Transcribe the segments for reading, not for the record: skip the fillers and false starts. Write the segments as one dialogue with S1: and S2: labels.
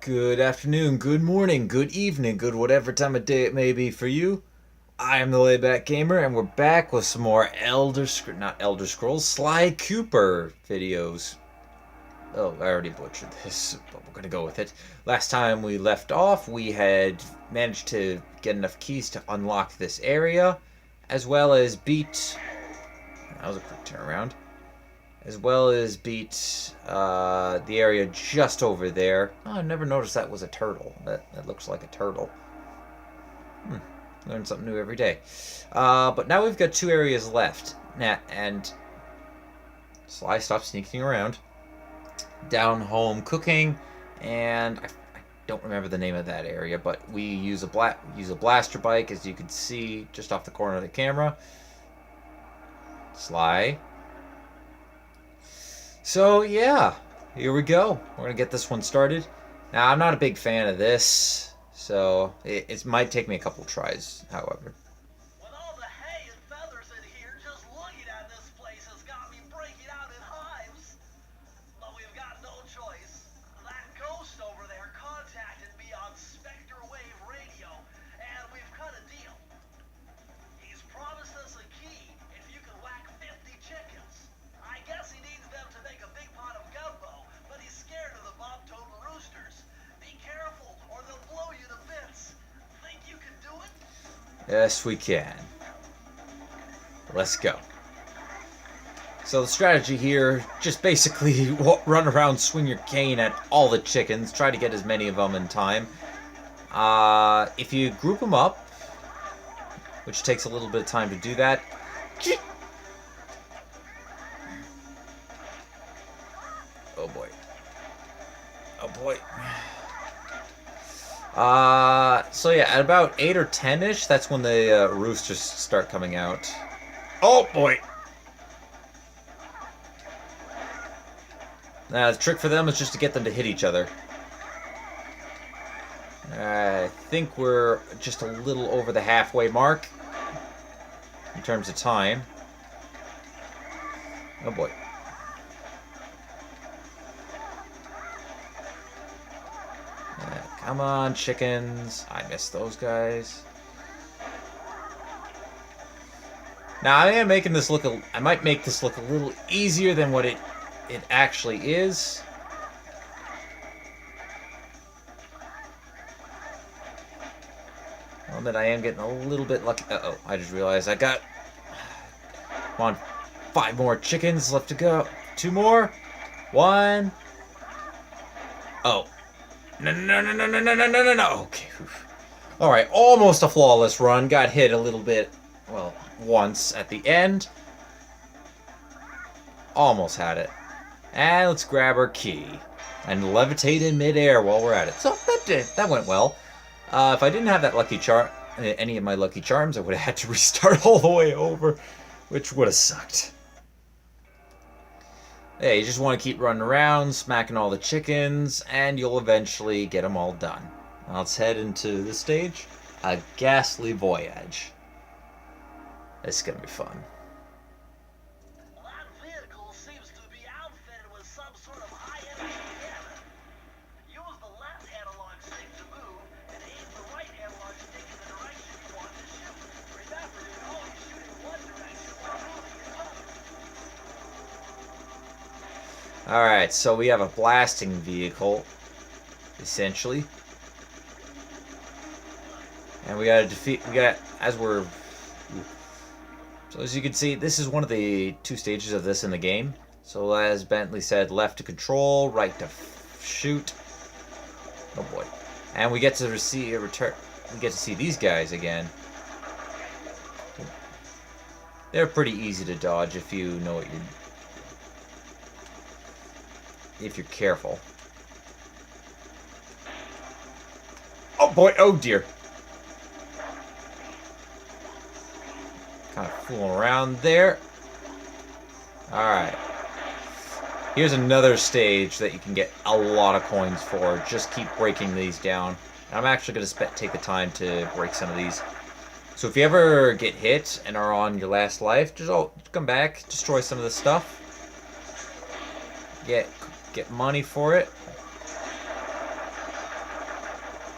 S1: Good afternoon, good morning, good evening, good whatever time of day it may be for you. I am the Layback Gamer, and we're back with some more not Elder Scrolls, Sly Cooper videos. Oh, I already butchered this, but we're gonna go with it. Last time we left off, we had managed to get enough keys to unlock this area, as well as beat... That was a quick turnaround. As well as beat the area just over there. Oh, I never noticed that was a turtle. That looks like a turtle. Learn something new every day. But now we've got two areas left. And Sly stopped sneaking around. Down home cooking, and I don't remember the name of that area, but we use a blaster bike, as you can see just off the corner of the camera. Sly. So yeah, here we go. We're gonna get this one started. Now I'm not a big fan of this, so it might take me a couple tries, however.
S2: With all the hay and feathers in here, just looking at this place has got me breaking out in hives. But we've got no choice. That ghost over there contacted me on Spectre Wave radio, and we've cut a deal. He's promised us a key if you can whack 50 chickens. I guess he needs them to make a big pot of gumbo, but he's scared of the bob-toed roosters. Be careful, or they'll blow you to bits. Think you can do it?
S1: Yes, we can. Let's go. So the strategy here, just basically run around, swing your cane at all the chickens, try to get as many of them in time. If you group them up, which takes a little bit of time to do that. Oh boy. Oh boy. So yeah, at about 8 or 10-ish, that's when the roosters start coming out. Oh boy! Now, the trick for them is just to get them to hit each other. I think we're just a little over the halfway mark in terms of time. Oh boy. Come on, chickens. I missed those guys. Now, I might make this look a little easier than what it actually is. Well, but I am getting a little bit lucky. Uh-oh, I just realized I got... Come on, 5 more chickens left to go. 2 more. 1. Oh. No. Okay. Alright, almost a flawless run. Got hit a little bit, well, once at the end. Almost had it. And let's grab our key. And levitate in midair while we're at it. So, that went well. If I didn't have that lucky any of my lucky charms, I would have had to restart all the way over, which would have sucked. Yeah, you just want to keep running around, smacking all the chickens, and you'll eventually get them all done. Now let's head into this stage, A Ghastly Voyage. This is going to be fun.
S2: That vehicle seems to be outfitted with some sort of high-energy cannon. Use the left analog stick to move, and aim the right analog stick in the direction you want to shoot. Remember, you can only shoot in one direction while moving in another.
S1: Alright, so we have a blasting vehicle, essentially. And we gotta So as you can see, this is one of the 2 stages of this in the game. So as Bentley said, left to control, right to shoot. Oh boy. And we get to see these guys again. They're pretty easy to dodge if you know what if you're careful. Oh boy, oh dear. Kind of fooling around there. Alright. Here's another stage that you can get a lot of coins for. Just keep breaking these down. And I'm actually going to take the time to break some of these. So if you ever get hit and are on your last life, just come back, destroy some of this stuff. Get money for it.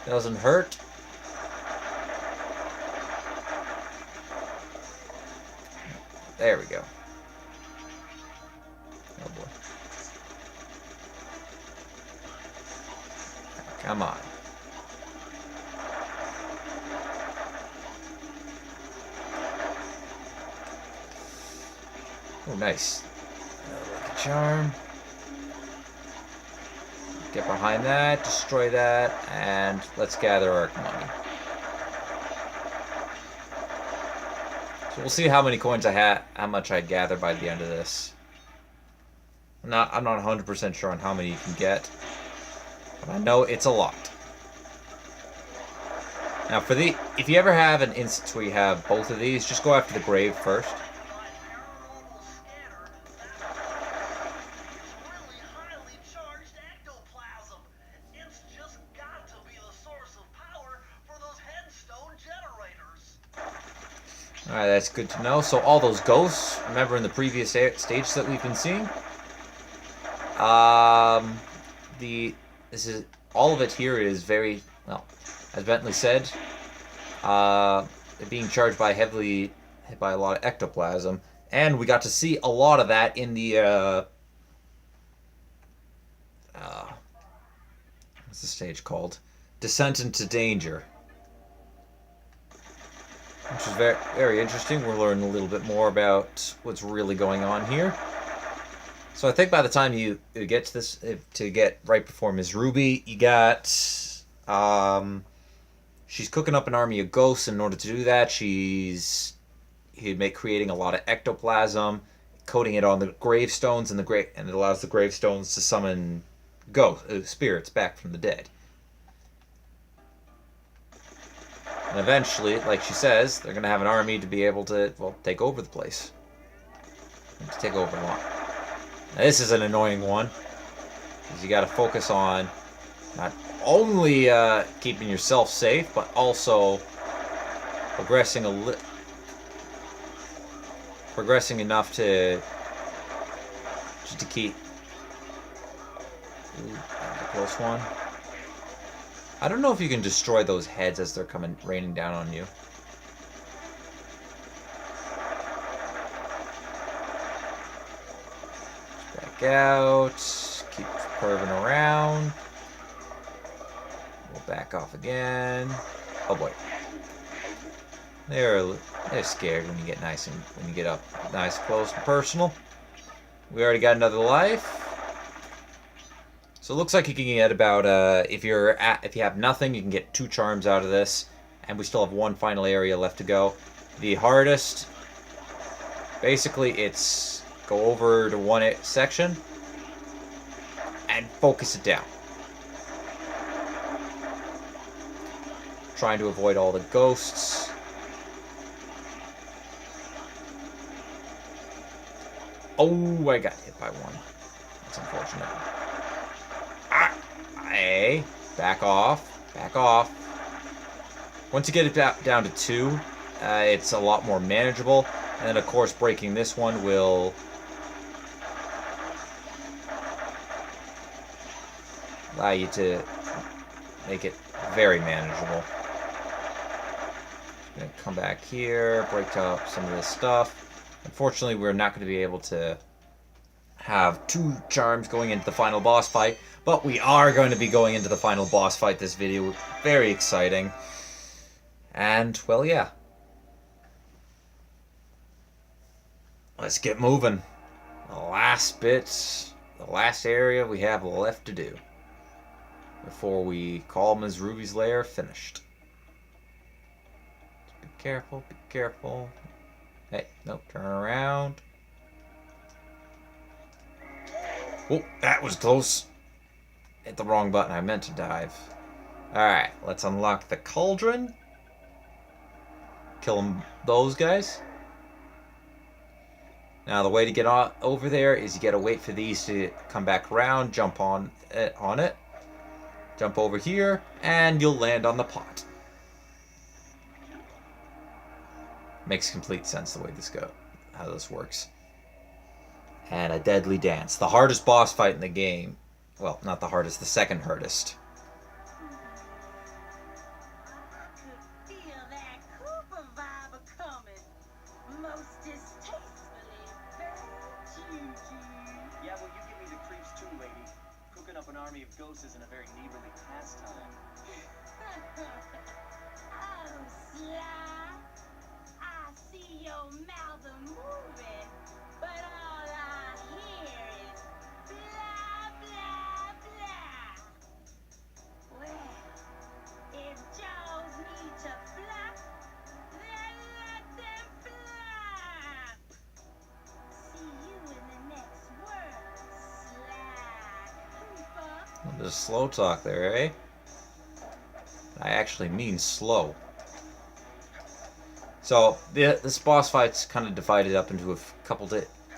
S1: Doesn't hurt. There we go. Oh boy. Come on. Oh, nice. Lucky charm. Get behind that, destroy that, and let's gather our money. So we'll see how many coins I had, how much I gather by the end of this. I'm not 100% sure on how many you can get, but I know it's a lot. Now, if you ever have an instance where you have both of these, just go after the grave first. Alright, that's good to know. So all those ghosts, remember in the previous stage that we've been seeing? All of it here is very, well, as Bentley said, being charged by heavily hit by a lot of ectoplasm. And we got to see a lot of that in the, what's the stage called? Descent into Danger. Which is very, very interesting. We're learning a little bit more about what's really going on here. So I think by the time you get to this, to get right before Miss Ruby, you got, she's cooking up an army of ghosts. In order to do that, creating a lot of ectoplasm, coating it on the gravestones, and it allows the gravestones to summon spirits back from the dead. And eventually, like she says, they're going to have an army to be able to, well, take over the place. And to take over a lot. Now, this is an annoying one. Because you got to focus on not only keeping yourself safe, but also progressing enough to keep. Ooh, that was a close one. I don't know if you can destroy those heads as they're raining down on you. Back out. Keep curving around. We'll back off again. Oh boy. They're scared when you get up nice, close, and personal. We already got another life. So it looks like you can get about, if you have nothing, you can get 2 charms out of this. And we still have one final area left to go. The hardest, basically it's go over to one section and focus it down. Trying to avoid all the ghosts. Oh, I got hit by one. That's unfortunate. Hey, back off. Back off. Once you get it down to 2, it's a lot more manageable. And then, of course, breaking this one will allow you to make it very manageable. Gonna come back here, break up some of this stuff. Unfortunately, we're not going to be able to have 2 charms going into the final boss fight, but we are going to be going into the final boss fight this video. Very exciting. And, well, yeah. Let's get moving. The last bits, the last area we have left to do before we call Miss Ruby's lair finished. Just be careful, be careful. Hey, nope, turn around. Oh, that was close. Hit the wrong button. I meant to dive. Alright, let's unlock the cauldron. Kill those guys. Now, the way to get over there is you gotta wait for these to come back around, jump on it. Jump over here, and you'll land on the pot. Makes complete sense the way how this works. And a deadly dance. The hardest boss fight in the game. Well, not the hardest, the second hardest.
S3: Summon up an army of ghosts isn't a very neighborly pastime.
S4: Oh, Sly. I see your mouth moving, but all I hear is blah, blah, blah. Well, if jaws need to flap, then let them flap. See you in the next world, Sly Cooper.
S1: There's slow talk there, eh? I actually mean slow. So this boss fight's kind of divided up into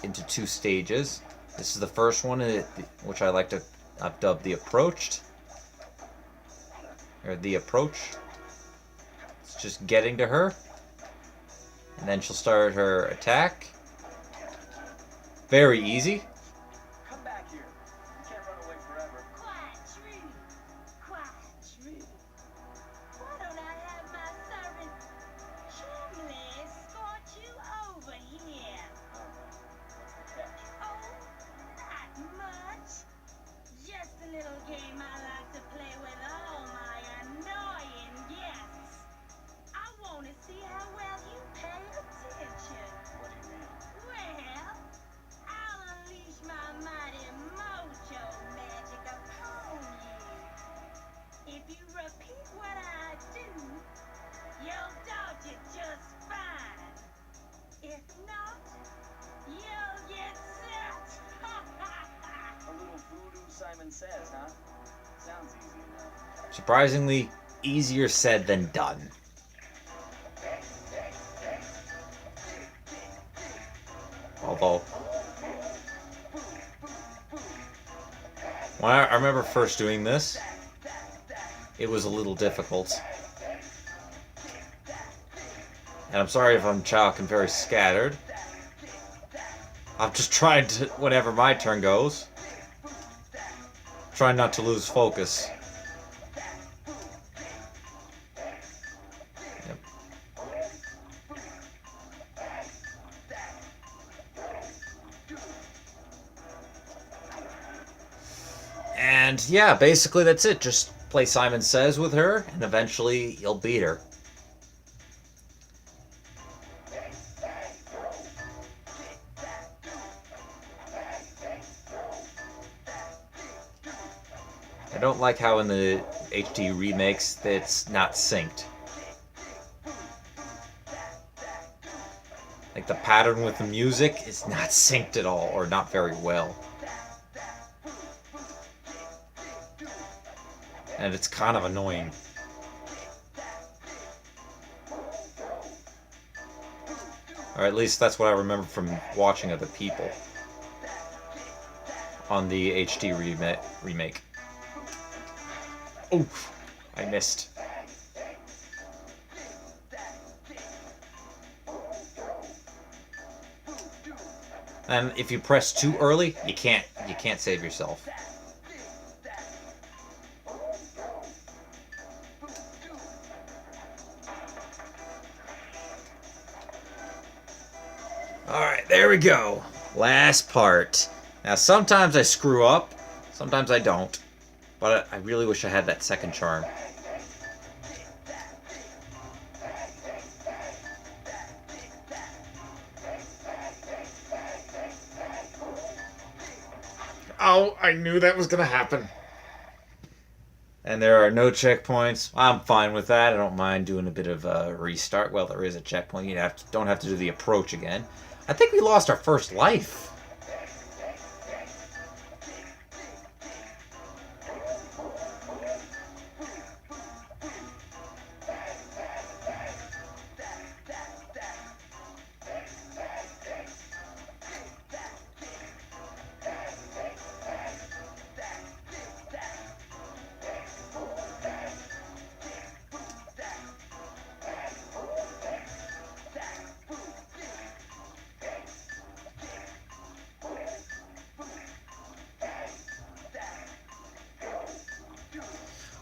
S1: into two stages. This is the first one, which I like to dub the approached, or the approach. It's just getting to her, and then she'll start her attack. Very easy.
S3: Come back here. You can't run away forever.
S4: Quite true. Quite true. Why don't I have my servant Chumley escort you over here?
S3: What's the catch?
S4: Oh, not much. Just a little game I like to play with all my annoying guests. I want to see how well you pay attention.
S3: What do you mean?
S4: Well, I'll unleash my mighty mojo magic upon you. If you repeat what I do, you'll dodge it just fine. If not, you'll get set.
S3: A little voodoo, Simon Says, huh? Sounds easy enough.
S1: Surprisingly easier said than done. Although, when I remember first doing this, it was a little difficult. And I'm sorry if I'm chalk and very scattered. I'm just trying to, whenever my turn goes, trying not to lose focus. Yep. And yeah, basically that's it. Just play Simon Says with her, and eventually you'll beat her. I don't like how in the HD remakes it's not synced. Like the pattern with the music is not synced at all, or not very well. And it's kind of annoying. Or at least that's what I remember from watching other people on the HD remake. Oof, I missed. And if you press too early, you can't save yourself. Alright, there we go. Last part. Now sometimes I screw up, sometimes I don't. But I really wish I had that second charm. Oh, I knew that was gonna happen. And there are no checkpoints. I'm fine with that. I don't mind doing a bit of a restart. Well, there is a checkpoint. You don't have to do the approach again. I think we lost our first life.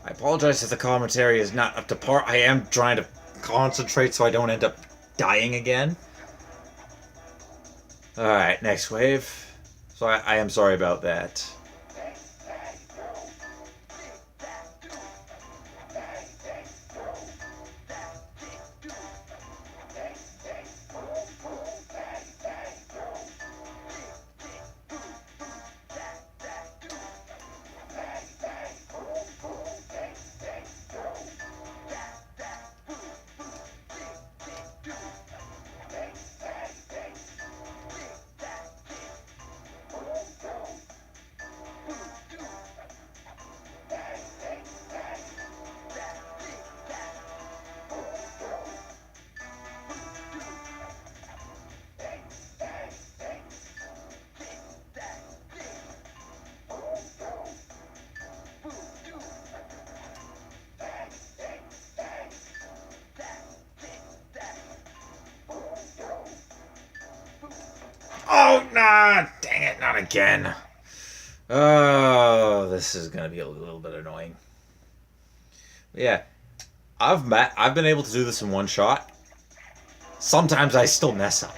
S1: I apologize if the commentary is not up to par. I am trying to concentrate so I don't end up dying again. Alright, next wave. So I am sorry about that. not again. Oh, this is gonna be a little bit annoying. Yeah, I've been able to do this in one shot. Sometimes I still mess up.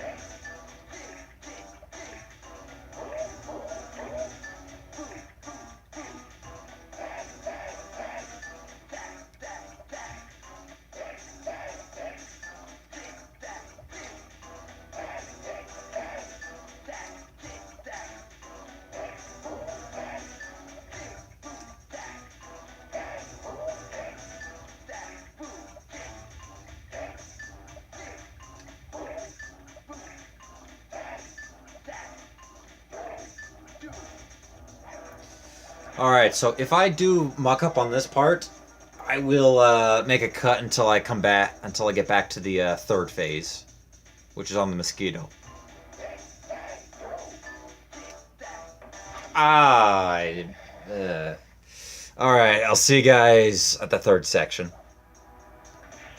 S1: Alright, so if I do muck up on this part, I will make a cut until I get back to the third phase, which is on the mosquito. Alright, I'll see you guys at the third section.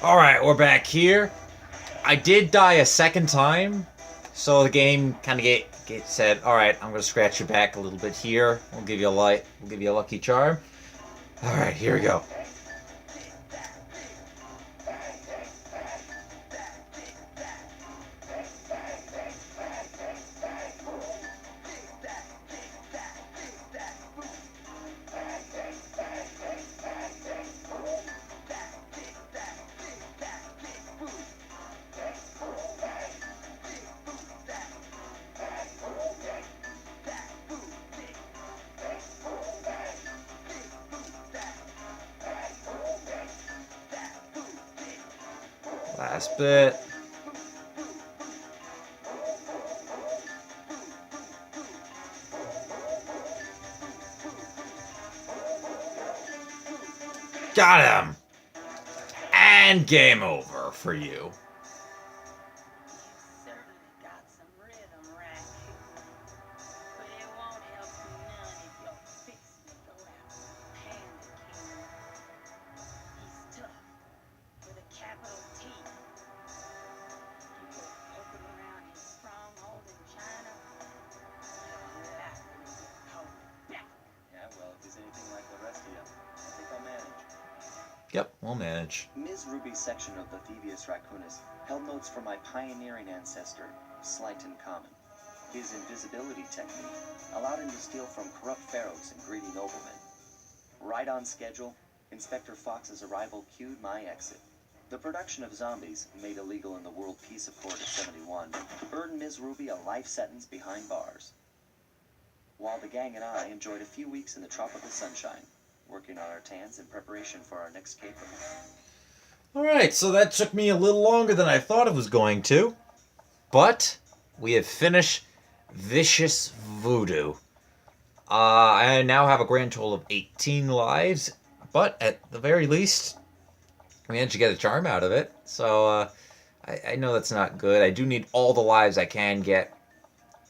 S1: Alright, we're back here. I did die a second time, so the game kind of said, alright, I'm going to scratch your back a little bit here. We'll give you a lucky charm. Alright, here we go. Last bit. Got him! And game over for you.
S4: Certainly got some rhythm, Raccoon. But it won't help you none if you're fixing to go after Panda King. He's tough, with a capital T. You go poking around his stronghold in China, you're likely to get caught back.
S3: Yeah, well, if he's anything like the rest of you, I think I'll manage.
S1: Yep, we'll manage.
S3: Miss Ruby's section of the Thievius Raccoonus held notes from my pioneering ancestor, Slight and Common. His invisibility technique allowed him to steal from corrupt pharaohs and greedy noblemen. Right on schedule, Inspector Fox's arrival cued my exit. The production of zombies, made illegal in the World Peace Accord of '71, earned Miss Ruby a life sentence behind bars. While the gang and I enjoyed a few weeks in the tropical sunshine, working on our tans in preparation for our next caper.
S1: Alright, so that took me a little longer than I thought it was going to. But we have finished Vicious Voodoo. I now have a grand total of 18 lives, but at the very least, I managed to get a charm out of it. So I know that's not good. I do need all the lives I can get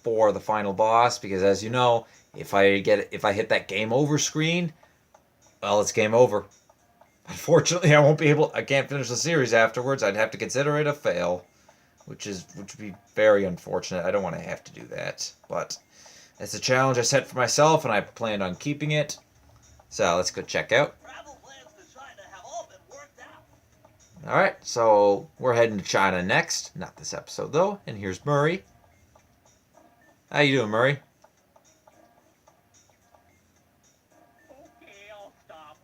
S1: for the final boss, because as you know, if I hit that game over screen, well, it's game over. Unfortunately, I can't finish the series afterwards. I'd have to consider it a fail, which would be very unfortunate. I don't want to have to do that, but it's a challenge I set for myself, and I planned on keeping it. So let's go check out.
S2: Travel plans to China have all been worked out.
S1: Alright, so we're heading to China next. Not this episode, though. And here's Murray. How you doing, Murray?
S3: Okay, I'll stop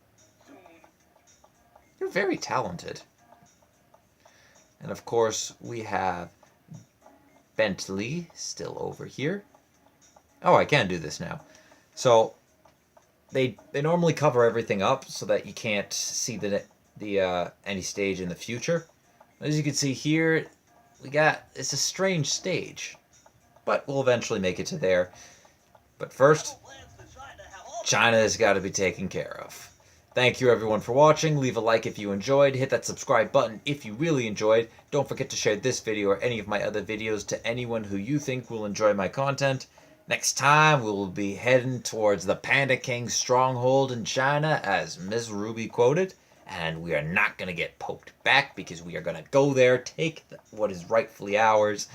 S3: soon.
S1: You're very talented. And of course, we have Bentley still over here. Oh, I can do this now. So they normally cover everything up so that you can't see any stage in the future. As you can see here, it's a strange stage, but we'll eventually make it to there. But first, China has got to be taken care of. Thank you everyone for watching. Leave a like if you enjoyed. Hit that subscribe button if you really enjoyed. Don't forget to share this video or any of my other videos to anyone who you think will enjoy my content. Next time, we will be heading towards the Panda King's stronghold in China, as Miss Ruby quoted. And we are not going to get poked back, because we are going to go there, take what is rightfully ours,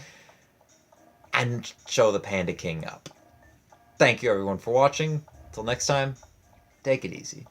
S1: and show the Panda King up. Thank you everyone for watching. Till next time, take it easy.